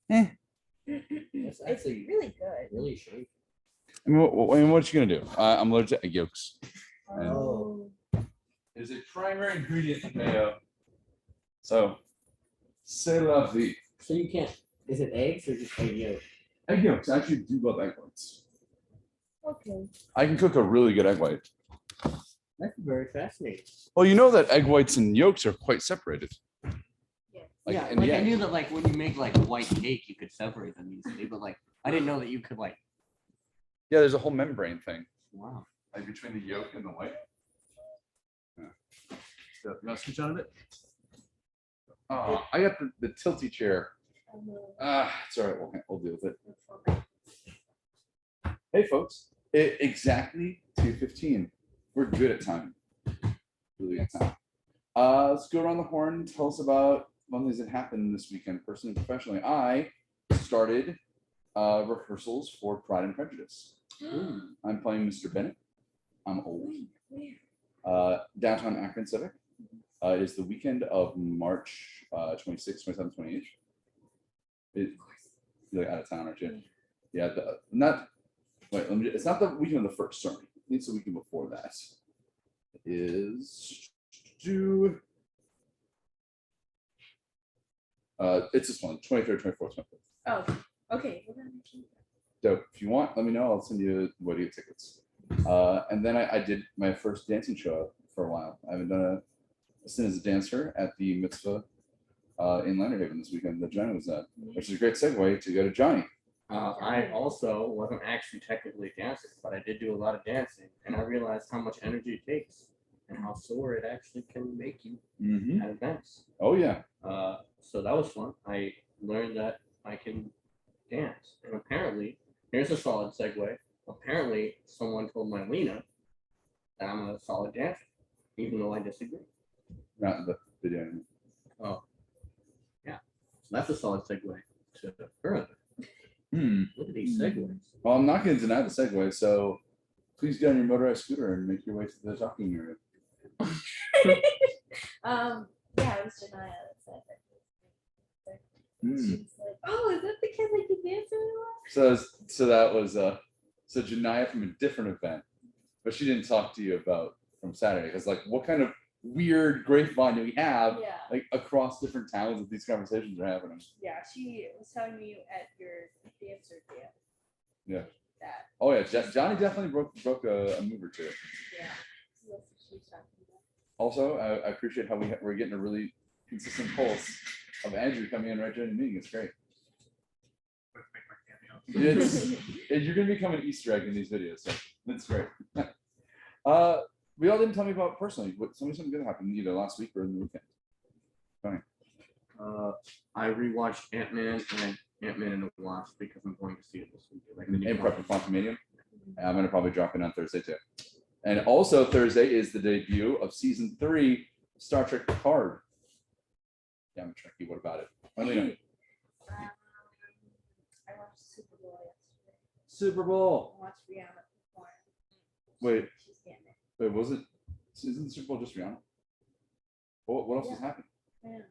It's actually really good. really shameful. I mean, what you gonna do? I'm allergic to egg yolks. Oh. Is a primary ingredient in mayo. So, c'est la vie. So you can't. Is it eggs or just egg yolk? Egg yolks. I actually do love egg whites. Okay. I can cook a really good egg white. That's very fascinating. Well, you know that egg whites and yolks are quite separated. Yeah. Like, yeah, in the like I egg. knew that like when you make like a white cake, you could separate them easily, but like I didn't know that you could like. Yeah, there's a whole membrane thing. Wow. Like between the yolk and the white. Yeah. So, you want to switch on a bit? Oh, I got the tilty chair. It's all right. We'll deal with it. Hey, folks. Exactly 2:15. We're good at time. Really good time. Let's go around the horn. Tell us about one things that happened this weekend, personally and professionally. I started rehearsals for Pride and Prejudice. I'm playing Mr. Bennett. I'm old. Downtown Akron Civic. It is the weekend of March 26th, 27th, 28th. You're out of town, aren't you? Yeah, it's not the weekend of the first, sorry. It's the weekend before that. It is it's this one, 23rd, 24th, 25th. Oh, okay. So if you want, let me know. I'll send you wedding tickets. And then I did my first dancing show for a while. I haven't done a stint as a dancer at the mitzvah in Landerhaven this weekend that Johnny was at, which is a great segue to go to Johnny. I also wasn't actually technically dancing, but I did do a lot of dancing, and I realized how much energy it takes and how sore it actually can make you at events. Oh yeah. So that was fun. I learned that I can dance, and apparently, here's a solid segue. Apparently, someone told my Lena that I'm a solid dancer, even though I disagree. Not in the video. Oh, yeah. So that's a solid segue to her. Look at these segues. Well, I'm not going to deny the segue, so please get on your motorized scooter and make your way to the talking area. Yeah, it was Janaya that said that. She was like, "Oh, is that the kid that can dance really well?" So that was so Janaya from a different event, but she didn't talk to you about from Saturday because like what kind of weird grapevine do we have like across different towns that these conversations are happening? Yeah, she was telling me at your dancer camp. Yeah. That. Oh yeah, Johnny definitely broke a move or two. Yeah. So that's what she was talking about. Also, I appreciate how we're getting a really consistent pulse of Andrew coming in right during the meeting. It's great. You're gonna become an Easter egg in these videos, so that's great. We all didn't tell me about personally. Something good happened either last week or in the weekend. Funny. I rewatched Ant-Man and Ant-Man and the Wasp because I'm going to see it this week. Like In prep for Quantumanium. I'm gonna probably drop in on Thursday too. And also Thursday is the debut of season 3 of Star Trek Picard. Yeah, I'm Trekkie. What about it? I watched Super Bowl yesterday. Super Bowl. I watched Rihanna perform. Wait. She's getting it. Wait, was it? Isn't the Super Bowl just Rihanna? What else has happened? Man.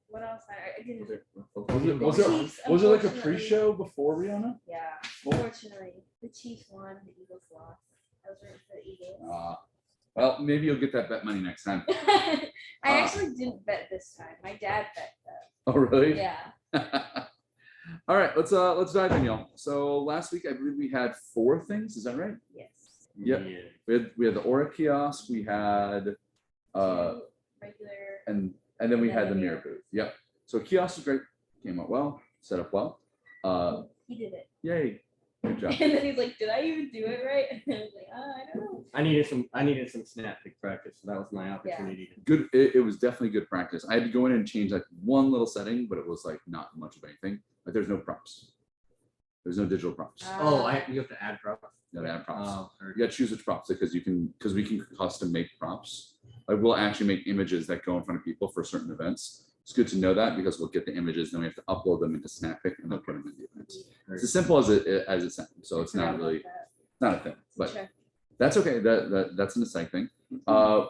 What else? I didn't. Was it like a pre-show before Rihanna? Yeah. Unfortunately, the Chiefs won. The Eagles lost. I was rooting for the Eagles. Well, maybe you'll get that bet money next time. I actually didn't bet this time. My dad bet that. Oh, really? Yeah. All right, let's dive in, y'all. So last week I believe we had 4 things. Is that right? Yes. Yep. Yeah. We had the Aura kiosk. We had regular. And then we had the mirror booth. Yep. So kiosk was great. Came out well. Set up well. He did it. Yay. Good job. And then he's like, "Did I even do it right?" And I was like, "I don't know." I needed some snap pick practice, so that was my opportunity. Yeah. Good. It was definitely good practice. I had to go in and change like one little setting, but it was like not much of anything. Like there's no props. There's no digital props. You have to add props. Yeah, add props. You got to choose which props because we can custom make props. Like we'll actually make images that go in front of people for certain events. It's good to know that because we'll get the images, then we have to upload them into Snappic and then put them in the events. It's as simple as it sounds. So it's not really not a thing, but that's okay. That's an aside thing.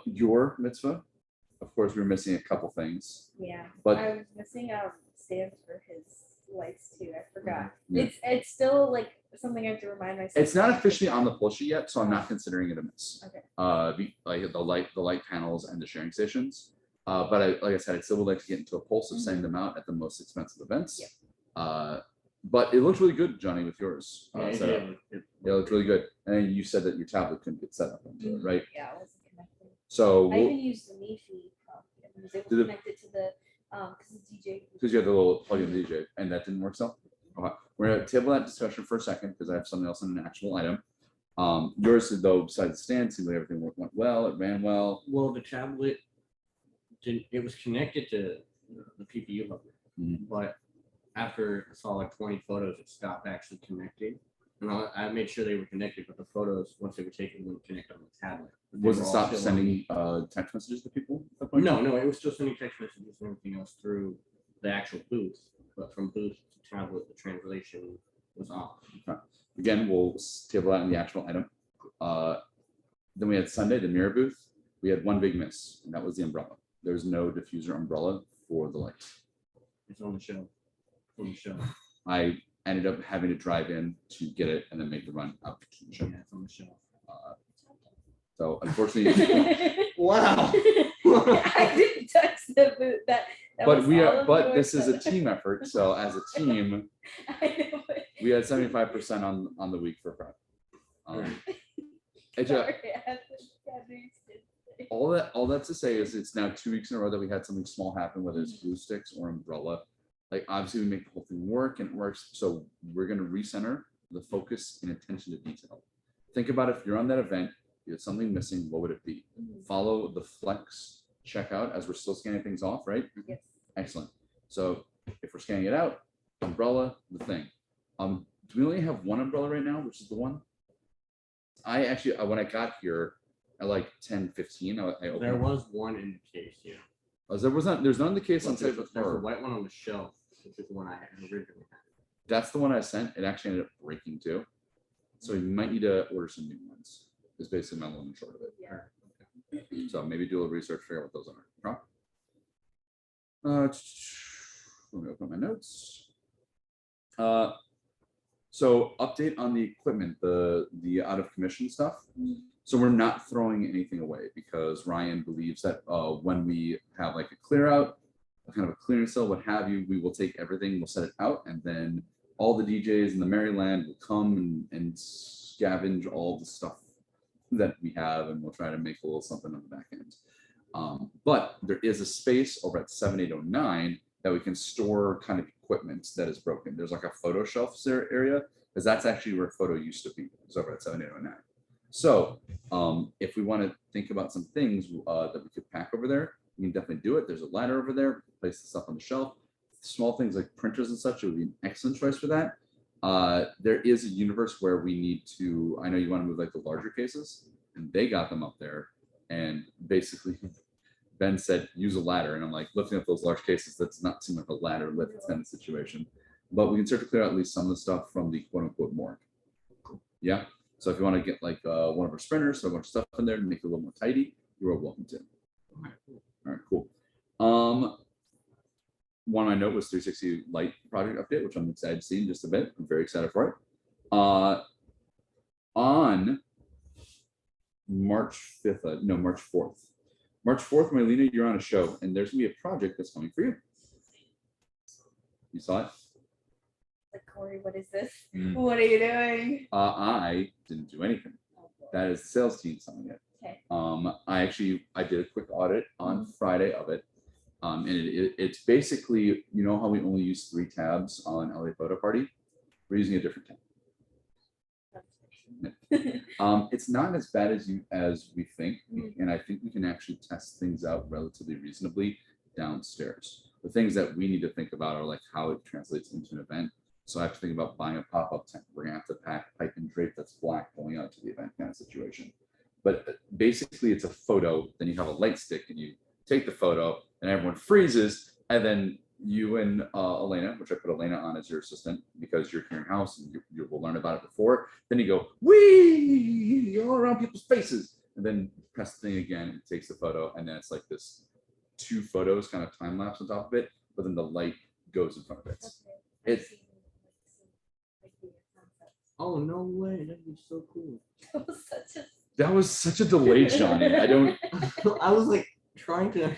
Your mitzvah, of course, we were missing a couple things. Yeah, but I was missing Sam's for his lights too. I forgot. Yeah. It's still like something I have to remind myself. It's not officially on the pull sheet yet, so I'm not considering it a miss. Okay. Like the light panels and the sharing stations. But like I said, I still would like to get into a pulse of sending them out at the most expensive events. Yep. But it looks really good, Johnny, with yours. Set up. It It looks really good. And then you said that your tablet couldn't get set up into it, right? Yeah, I wasn't connected. So I even used the Mifi. I was able to connect it to the because it's DJ. because you had the little plug-in DJ, and that didn't work. So okay. We're gonna table that discussion for a second because I have something else on an actual item. Yours though, besides the stand, seemed like everything went well. It ran well. Well, the tablet didn't. It was connected to the PPU hub, but after I saw like 20 photos, it stopped actually connecting. And I made sure they were connected, but the photos, once they were taken, wouldn't connect on the tablet. Was it stop sending text messages to people? At that point? No, it was still sending text messages and everything else through the actual booth, but from booth to tablet, the translation was off. Okay. Again, we'll table that in the actual item. Then we had Sunday, the mirror booth. We had one big miss, and that was the umbrella. There's no diffuser umbrella for the lights. It's on the show. On the show. I ended up having to drive in to get it and then make the run up to the show. Yeah, it's on the show. So unfortunately, Wow. I didn't touch the boot. That but was we all are, of but yours, this is a but- team effort. So as a team, I know, but- we had 75% on the week for prep. It just, Sorry, I had to say. all that to say is it's now 2 weeks in a row that we had something small happen, whether it's glue sticks or umbrella. Like obviously we make the whole thing work and it works. So we're gonna recenter the focus and attention to detail. Think about if you're on that event, you had something missing, what would it be? Follow the flex checkout as we're still scanning things off, right? Yes. Excellent. So if we're scanning it out, umbrella, the thing. Do we only have one umbrella right now, which is the one? I actually, when I got here at like 10:15, I opened. There was one in the case, yeah. There's none in the case on site with There's a her. white one on the shelf, which is the one I had originally had. That's the one I sent. It actually ended up breaking too. So you might need to order some new ones. Is basically my long and short of it. Yeah. So maybe do a little research, figure out what those are. Let me open my notes. So update on the equipment, the out of commission stuff. So we're not throwing anything away because Ryan believes that when we have like a clear out, a kind of a clearance sale, what have you, we will take everything, we'll set it out, and then all the DJs in the Maryland will come and scavenge all the stuff that we have, and we'll try to make a little something on the back end. But there is a space over at 7809 that we can store kind of equipment that is broken. There's like a photo shelf area, because that's actually where photo used to be. It's over at 7809. So if we want to think about some things that we could pack over there, we can definitely do it. There's a ladder over there, place the stuff on the shelf. Small things like printers and such, it would be an excellent choice for that. There is a universe where we need to, I know you want to move like the larger cases, and they got them up there. And basically, Ben said, use a ladder. And I'm like, looking at those large cases, that's not seem like a ladder lift kind of situation. But we can start to clear out at least some of the stuff from the quote unquote morgue. Yeah. So if you want to get like one of our sprinters, so a bunch of stuff in there to make it a little more tidy, you're welcome to. All right, cool. One I note was 360 light project update, which I'm excited to see in just a bit. I'm very excited for it. On March 5th, no, March 4th. March 4th, Marlena, you're on a show, and there's gonna be a project that's coming for you. You saw it? Like, Corey, what is this? What are you doing? I didn't do anything. That is the sales team selling it. Okay. I did a quick audit on Friday of it. And it's basically, you know how we only use 3 tabs on LA Photo Party? We're using a different tab. It's not as bad as we think, and I think we can actually test things out relatively reasonably downstairs. The things that we need to think about are like how it translates into an event. So I have to think about buying a pop-up tent. We're gonna have to pack pipe and drape that's black going out to the event kind of situation. But basically it's a photo, then you have a light stick and you take the photo and everyone freezes, and then you and Elena, which I put Elena on as your assistant because you're here in house and you will learn about it before. Then you go, wee, all around people's faces, and then press the thing again, and it takes the photo, and then it's like this 2 photos kind of time lapse on top of it, but then the light goes in front of it. It's Oh no way! That'd be so cool. That was such a. that was such a delay, Johnny. I don't. I was like trying to.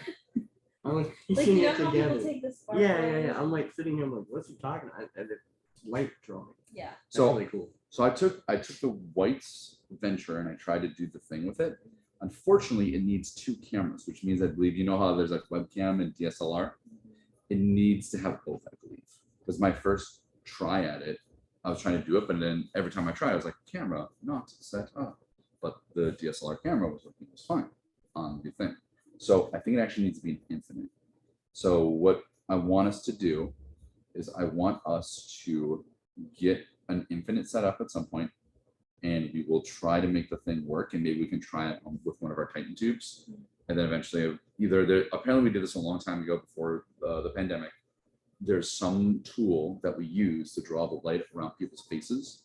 I was Like, piecing you know it how together. people take the spark. Yeah. I'm like sitting here, I'm like, what's he talking about? And it's light drawing. Yeah. That's So really cool. So I took the whites Venture and I tried to do the thing with it. Unfortunately, it needs 2 cameras, which means I believe you know how there's like webcam and DSLR. It needs to have both, I believe. Because my first try at it, I was trying to do it, but then every time I tried, I was like, camera not set up. But the DSLR camera was working just fine on the thing. So I think it actually needs to be an infinite. So what I want us to do is I want us to get an infinite set up at some point, and we will try to make the thing work, and maybe we can try it with one of our Titan tubes, and then eventually either there. Apparently, we did this a long time ago before the pandemic. There's some tool that we use to draw the light around people's faces.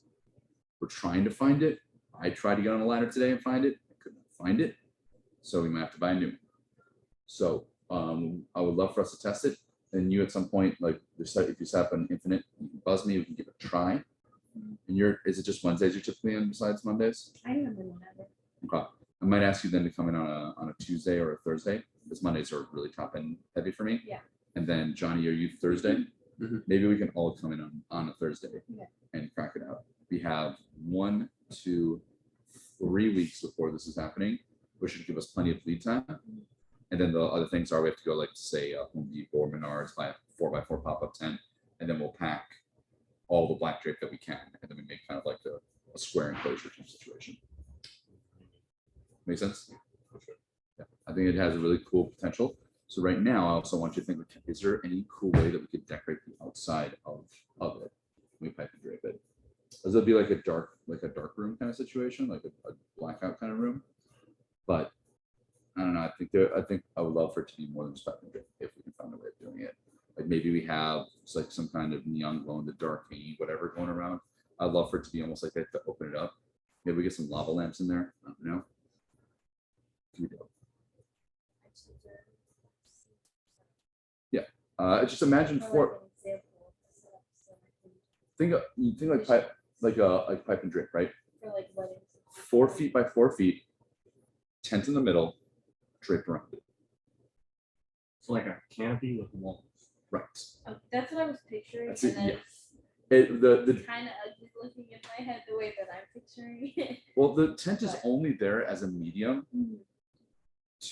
We're trying to find it. I tried to get on a ladder today and find it. I couldn't find it, so we might have to buy a new one. So I would love for us to test it. And you at some point, like if you set up an infinite, you can buzz me, we can give it a try. And is it just Wednesdays you're typically in besides Mondays? I remember whenever. Okay. I might ask you then to come in on a Tuesday or a Thursday, because Mondays are really top end heavy for me. Yeah. And then Johnny, are you Thursday? Mhm. Maybe we can all come in on a Thursday Okay. and crack it out. We have 1, 2, 3 weeks before this is happening, which should give us plenty of lead time. And then the other things are we have to go like say Home Depot or Menards, buy a 4x4 pop-up tent, and then we'll pack all the black drape that we can, and then we make kind of like a square enclosure type situation. Make sense? Yeah, I think it has a really cool potential. So right now, I also want you to think: is there any cool way that we could decorate the outside of it? We pipe and drape it. Does it be like a dark room kind of situation, like a blackout kind of room? But I don't know. I think I would love for it to be more than just pipe and drape if we can find a way of doing it. Like maybe we have like some kind of neon glow in the dark hanging, whatever going around. I'd love for it to be almost like that to open it up. Maybe we get some lava lamps in there. I don't know. Yeah. Just imagine think like pipe and drape, right? For like weddings. 4 feet by 4 feet, tent in the middle, draped around it. It's like a canopy with walls. Right. Oh, that's what I was picturing. That's and it, then yeah. it's kind of ugly looking in my head the way that I'm picturing it. Well, the tent is But- only there as a medium Mhm.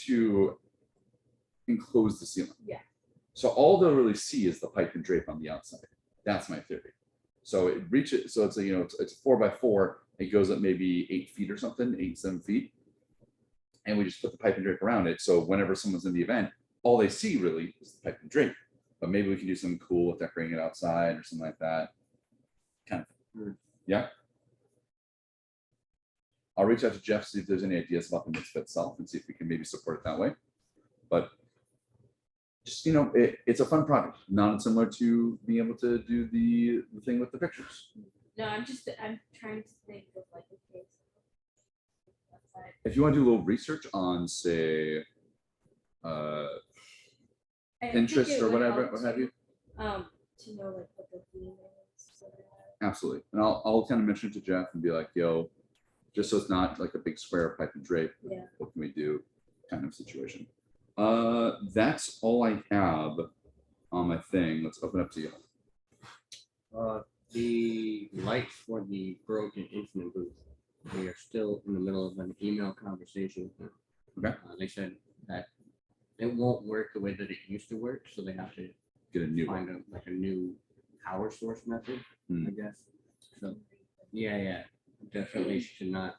to enclose the ceiling. Yeah. So all they'll really see is the pipe and drape on the outside. That's my theory. So it reaches. So it's it's a 4 by 4. It goes up maybe 8 feet or something, 8, 7 feet, and we just put the pipe and drape around it. So whenever someone's in the event, all they see really is the pipe and drape. But maybe we can do something cool with decorating it outside or something like that. Kind of. Yeah. I'll reach out to Jeff, see if there's any ideas about the mitzvah itself and see if we can maybe support it that way. But just, it's a fun project, not similar to being able to do the thing with the pictures. No, I'm trying to think of like a case outside. If you want to do a little research on, say, I think Pinterest it or would whatever, help what have you, to know like what the theme is. So absolutely. And I'll kind of mention it to Jeff and be like, yo, just so it's not like a big square of pipe and drape, Yeah. what can we do kind of situation. That's all I have on my thing. Let's open up to you. The lights for the broken infinite booth. We are still in the middle of an email conversation. Okay. They said that it won't work the way that it used to work, so they have to Get a new find one. a new power source method, Hmm. I guess. So yeah, definitely should not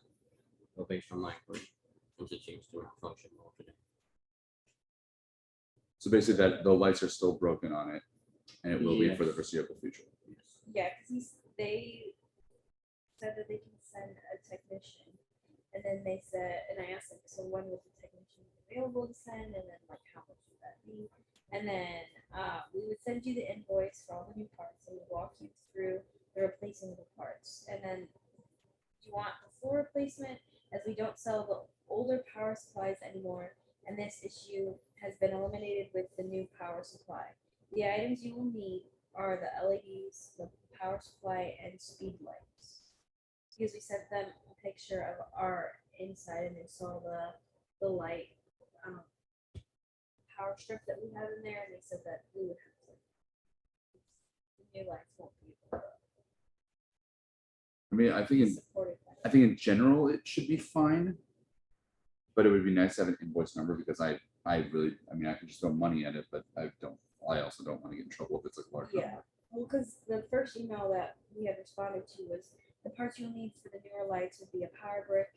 go based on my equation once it seems to not function well today. So basically that the lights are still broken on it and it will be for the Yes. foreseeable future. yeah, because they said that they can send a technician, and then they said, and I asked them, so when was the technician available to send, and then like how much would that be? And then we would send you the invoice for all the new parts, and we'd walk you through the replacing of the parts, and then you want the full replacement, as we don't sell the older power supplies anymore, and this issue has been eliminated with the new power supply. The items you will need are the LEDs, the power supply, and speed lights. Because we sent them a picture of our inside and they saw the light power strip that we have in there, and they said that we would have to. The new lights won't be able I mean, I to think be in, supported by I think in general it should be fine. But it would be nice to have an invoice number because I really, I mean, I could just throw money at it, but I also don't want to get in trouble if it's like a large Yeah. number. Well, because the first email that we had responded to was the parts you'll need for the newer lights would be a power brick,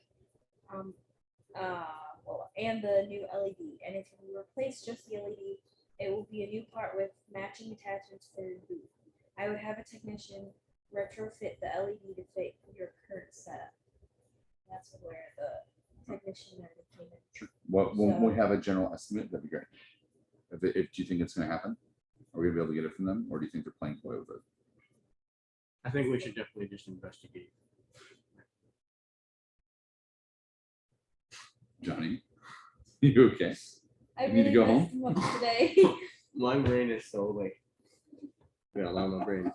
and the new LED. And if you replace just the LED, it will be a new part with matching attachments for your booth. I would have a technician retrofit the LED to fit your current setup. That's where the technician came in. Sure. When we So- have a general estimate, that'd be great. If do you think it's going to happen, are we gonna be able to get it from them, or do you think they're playing coy with it? I think we should definitely just investigate. Johnny, you okay? I You need to really go messed home? him up today. My brain is so like, yeah, allow my brain.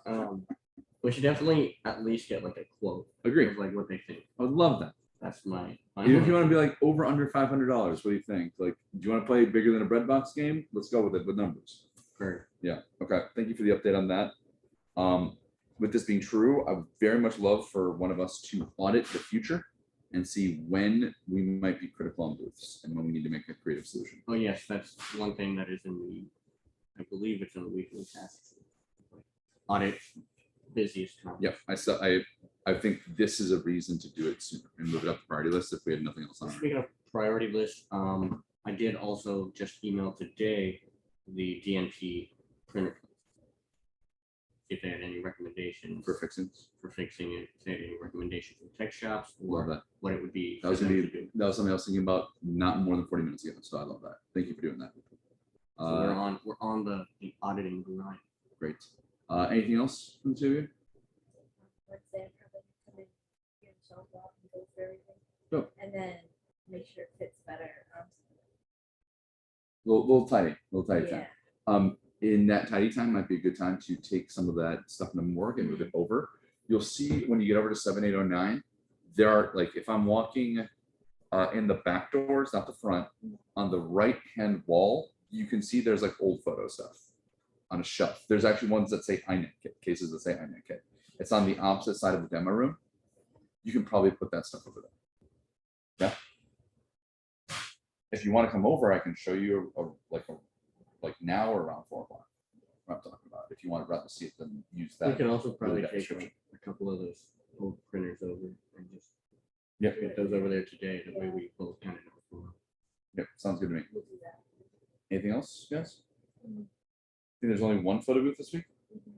We should definitely at least get like a quote Agree. of like what they think. I would love that. That's my. Even if you want to be like over under $500, what do you think? Like, do you want to play bigger than a bread box game? Let's go with it with numbers. Sure. Yeah. Okay. Thank you for the update on that. With this being true, I would very much love for one of us to audit the future and see when we might be critical on booths and when we need to make a creative solution. Oh yes, that's one thing that is in the. I believe it's in the weekly tasks. Audit busiest time. Yep. I think this is a reason to do it sooner and move it up the priority list if we had nothing else on it. Speaking of priority list, I did also just email today the DNP printer. If they had any recommendations For fixings. for fixing it, if they had any recommendations from tech shops Love or that. what it would be. That was for gonna them be to do. that was something I was thinking about not more than 40 minutes ago. So I love that. Thank you for doing that. So we're on the auditing grind. Great. Anything else from the two of you? Wednesday, I'm probably gonna come in here and shelf off and go through everything. Go. And then make sure it fits better. Little tidy Yeah. time. In that tidy time might be a good time to take some of that stuff in the morgue and move it over. You'll see when you get over to 7809, there are like if I'm walking in the back doors, not the front, on the right hand wall, you can see there's like old photo stuff on a shelf. There's actually ones that say INET kit, cases that say INET kit. It's on the opposite side of the demo room. You can probably put that stuff over there. Yeah. If you want to come over, I can show you like now or around 4 o'clock. What I'm talking about. If you want to rather see it, then use We that. can also probably that take description. a couple of those old printers over and just Yep. get those over there today. That way we both kind of know. Yep. Sounds good to me. We'll do that. Anything else, guys? Mhm. I think there's only one photo booth this week, Mhm.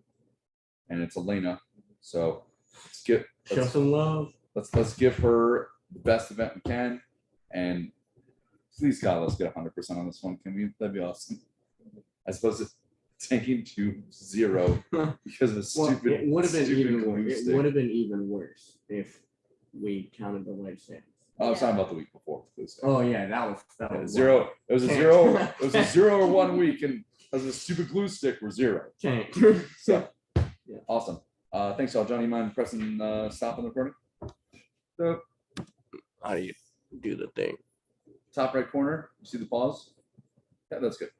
and it's Elena. So let's some love. let's give her the best event we can, and please God, let's get 100% on this one. Can we? That'd be awesome. As opposed to tanking to 0 because of the stupid. It would have been stupid even. glue It stick. would have been even worse if we counted the light sales. I was talking about the week before. Please. Oh yeah, that was Yeah, wild. 0. It was a Can't. 0. It was a 0 or 1 week, and as a stupid glue stick, we're 0. Can't. So Yeah. awesome. Thanks, all. Johnny, you mind pressing stop on the recording? So How do you do the thing? top right corner, you see the pause? Yeah, that's good.